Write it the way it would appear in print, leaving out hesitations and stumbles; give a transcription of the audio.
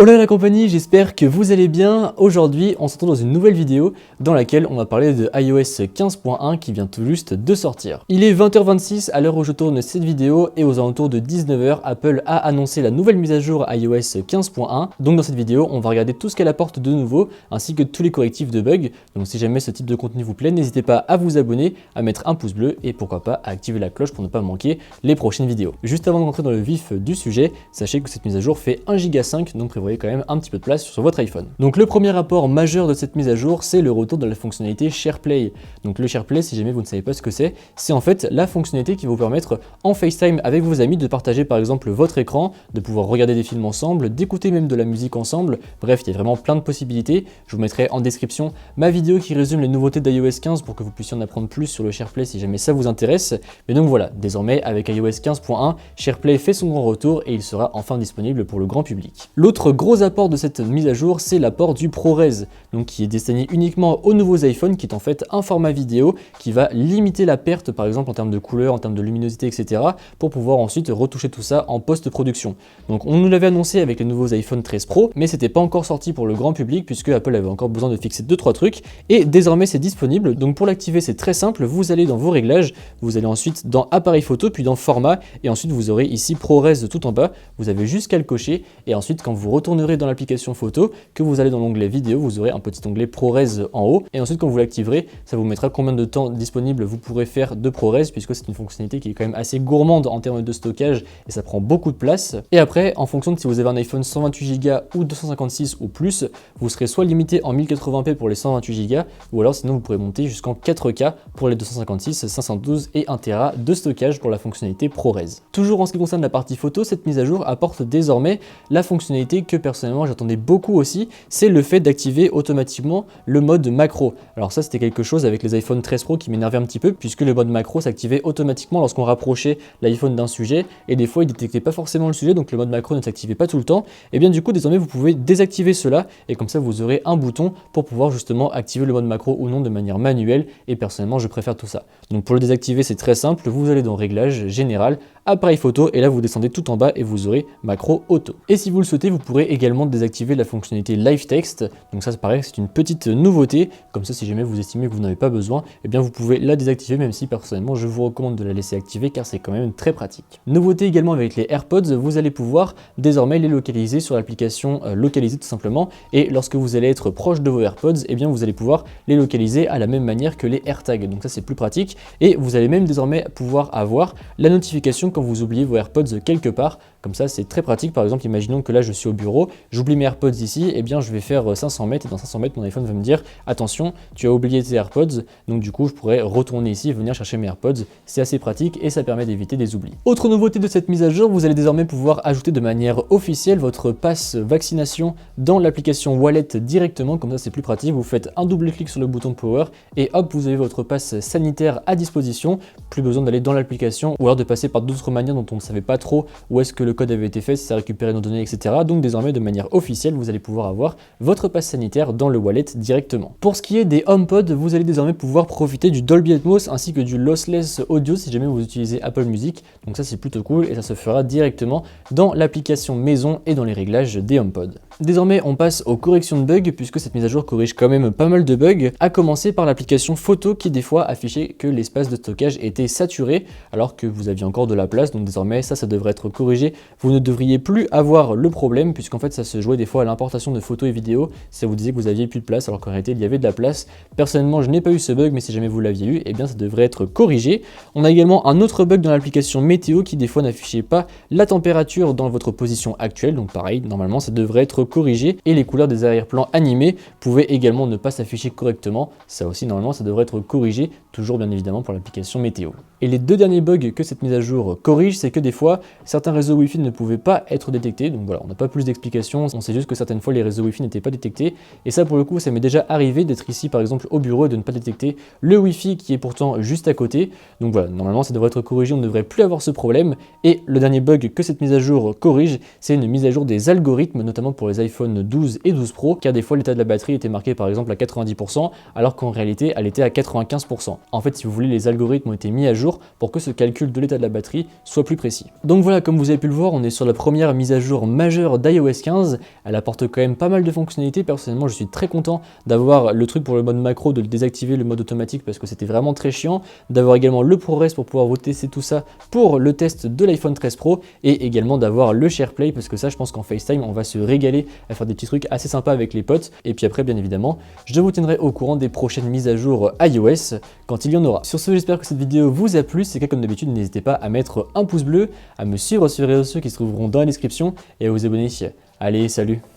Hola la compagnie, j'espère que vous allez bien. Aujourd'hui, on se retrouve dans une nouvelle vidéo dans laquelle on va parler de iOS 15.1 qui vient tout juste de sortir. Il est 20h26 à l'heure où je tourne cette vidéo et aux alentours de 19h, Apple a annoncé la nouvelle mise à jour iOS 15.1. Donc dans cette vidéo, on va regarder tout ce qu'elle apporte de nouveau ainsi que tous les correctifs de bugs. Donc si jamais ce type de contenu vous plaît, n'hésitez pas à vous abonner, à mettre un pouce bleu et pourquoi pas à activer la cloche pour ne pas manquer les prochaines vidéos. Juste avant de rentrer dans le vif du sujet, sachez que cette mise à jour fait 1,5 Go, donc prévoyez quand même un petit peu de place sur votre iPhone. Donc le premier apport majeur de cette mise à jour, c'est le retour de la fonctionnalité SharePlay. Donc le SharePlay, si jamais vous ne savez pas ce que c'est en fait la fonctionnalité qui va vous permettre en FaceTime avec vos amis de partager par exemple votre écran, de pouvoir regarder des films ensemble, d'écouter même de la musique ensemble. Bref, il y a vraiment plein de possibilités. Je vous mettrai en description ma vidéo qui résume les nouveautés d'iOS 15 pour que vous puissiez en apprendre plus sur le SharePlay si jamais ça vous intéresse. Mais donc voilà, désormais avec iOS 15.1, SharePlay fait son grand retour et il sera enfin disponible pour le grand public. L'autre gros apport de cette mise à jour, c'est l'apport du ProRes, donc qui est destiné uniquement aux nouveaux iPhones, qui est en fait un format vidéo qui va limiter la perte par exemple en termes de couleur, en termes de luminosité, etc. pour pouvoir ensuite retoucher tout ça en post-production. Donc on nous l'avait annoncé avec les nouveaux iPhone 13 Pro, mais c'était pas encore sorti pour le grand public puisque Apple avait encore besoin de fixer 2-3 trucs et désormais c'est disponible. Donc pour l'activer c'est très simple, vous allez dans vos réglages, vous allez ensuite dans appareil photo puis dans format et ensuite vous aurez ici ProRes tout en bas, vous avez juste qu'à le cocher et ensuite quand vous retournerez dans l'application photo, que vous allez dans l'onglet vidéo, vous aurez un petit onglet ProRes en haut et ensuite quand vous l'activerez, ça vous mettra combien de temps disponible vous pourrez faire de ProRes puisque c'est une fonctionnalité qui est quand même assez gourmande en termes de stockage et ça prend beaucoup de place. Et après, en fonction de si vous avez un iPhone 128 Go ou 256 ou plus, vous serez soit limité en 1080p pour les 128 Go ou alors sinon vous pourrez monter jusqu'en 4K pour les 256, 512 et 1 Tera de stockage pour la fonctionnalité ProRes. Toujours en ce qui concerne la partie photo, cette mise à jour apporte désormais la fonctionnalité que personnellement j'attendais beaucoup aussi, c'est le fait d'activer automatiquement le mode macro. Alors ça c'était quelque chose avec les iPhone 13 Pro qui m'énervait un petit peu puisque le mode macro s'activait automatiquement lorsqu'on rapprochait l'iPhone d'un sujet et des fois il détectait pas forcément le sujet donc le mode macro ne s'activait pas tout le temps. Et bien du coup désormais vous pouvez désactiver cela et comme ça vous aurez un bouton pour pouvoir justement activer le mode macro ou non de manière manuelle et personnellement je préfère tout ça. Donc pour le désactiver c'est très simple, vous allez dans réglages général, appareil photo et là vous descendez tout en bas et vous aurez macro auto. Et si vous le souhaitez vous pourrez également désactiver la fonctionnalité Live Text, donc ça c'est pareil, c'est une petite nouveauté, comme ça si jamais vous estimez que vous n'avez pas besoin, et bien vous pouvez la désactiver même si personnellement je vous recommande de la laisser activer car c'est quand même très pratique. Nouveauté également avec les AirPods, vous allez pouvoir désormais les localiser sur l'application localisée tout simplement et lorsque vous allez être proche de vos AirPods, et bien vous allez pouvoir les localiser à la même manière que les AirTags, donc ça c'est plus pratique et vous allez même désormais pouvoir avoir la notification quand vous oubliez vos AirPods quelque part, comme ça c'est très pratique. Par exemple imaginons que là je suis au bureau, j'oublie mes AirPods ici, et bien je vais faire 500 mètres et dans 500 mètres mon iPhone va me dire attention tu as oublié tes AirPods, donc du coup je pourrais retourner ici et venir chercher mes AirPods. C'est assez pratique et ça permet d'éviter des oublis. Autre nouveauté de cette mise à jour, vous allez désormais pouvoir ajouter de manière officielle votre passe vaccination dans l'application Wallet directement, comme ça c'est plus pratique. Vous faites un double clic sur le bouton Power et hop vous avez votre passe sanitaire à disposition, plus besoin d'aller dans l'application ou alors de passer par d'autres manières dont on ne savait pas trop où est-ce que le code avait été fait, si ça récupérait nos données, etc. Donc désormais de manière officielle vous allez pouvoir avoir votre passe sanitaire dans le wallet directement. Pour ce qui est des HomePod, vous allez désormais pouvoir profiter du Dolby Atmos ainsi que du Lossless Audio si jamais vous utilisez Apple Music, donc ça c'est plutôt cool et ça se fera directement dans l'application maison et dans les réglages des HomePod. Désormais on passe aux corrections de bugs puisque cette mise à jour corrige quand même pas mal de bugs, à commencer par l'application photo qui des fois affichait que l'espace de stockage était saturé alors que vous aviez encore de la place, donc désormais ça devrait être corrigé. Vous ne devriez plus avoir le problème puisqu'en fait ça se jouait des fois à l'importation de photos et vidéos, ça vous disait que vous aviez plus de place alors qu'en réalité il y avait de la place. Personnellement je n'ai pas eu ce bug mais si jamais vous l'aviez eu, et bien ça devrait être corrigé. On a également un autre bug dans l'application météo qui des fois n'affichait pas la température dans votre position actuelle, donc pareil normalement ça devrait être corrigé et les couleurs des arrière-plans animés pouvaient également ne pas s'afficher correctement, ça aussi normalement ça devrait être corrigé, toujours bien évidemment pour l'application météo. Et les deux derniers bugs que cette mise à jour corrige, c'est que des fois certains réseaux Wi-Fi ne pouvaient pas être détectés, donc voilà, on n'a pas plus d'explications, on sait juste que certaines fois les réseaux Wi-Fi n'étaient pas détectés et ça pour le coup ça m'est déjà arrivé d'être ici par exemple au bureau et de ne pas détecter le Wi-Fi qui est pourtant juste à côté. Donc voilà, normalement ça devrait être corrigé, on ne devrait plus avoir ce problème. Et le dernier bug que cette mise à jour corrige, c'est une mise à jour des algorithmes, notamment pour les iPhone 12 et 12 Pro, car des fois l'état de la batterie était marqué par exemple à 90%, alors qu'en réalité elle était à 95%. En fait si vous voulez les algorithmes ont été mis à jour jour pour que ce calcul de l'état de la batterie soit plus précis. Donc voilà, comme vous avez pu le voir, on est sur la première mise à jour majeure d'iOS 15. Elle apporte quand même pas mal de fonctionnalités. Personnellement, je suis très content d'avoir le truc pour le mode macro, de le désactiver, le mode automatique, parce que c'était vraiment très chiant, d'avoir également le ProRes pour pouvoir vous tester tout ça pour le test de l'iPhone 13 Pro, et également d'avoir le SharePlay, parce que ça, je pense qu'en FaceTime, on va se régaler à faire des petits trucs assez sympas avec les potes. Et puis après, bien évidemment, je vous tiendrai au courant des prochaines mises à jour iOS quand il y en aura. Sur ce, j'espère que cette vidéo vous a plu. Si c'est le cas, comme d'habitude, n'hésitez pas à mettre un pouce bleu, à me suivre sur les réseaux sociaux qui se trouveront dans la description et à vous abonner. Allez, salut!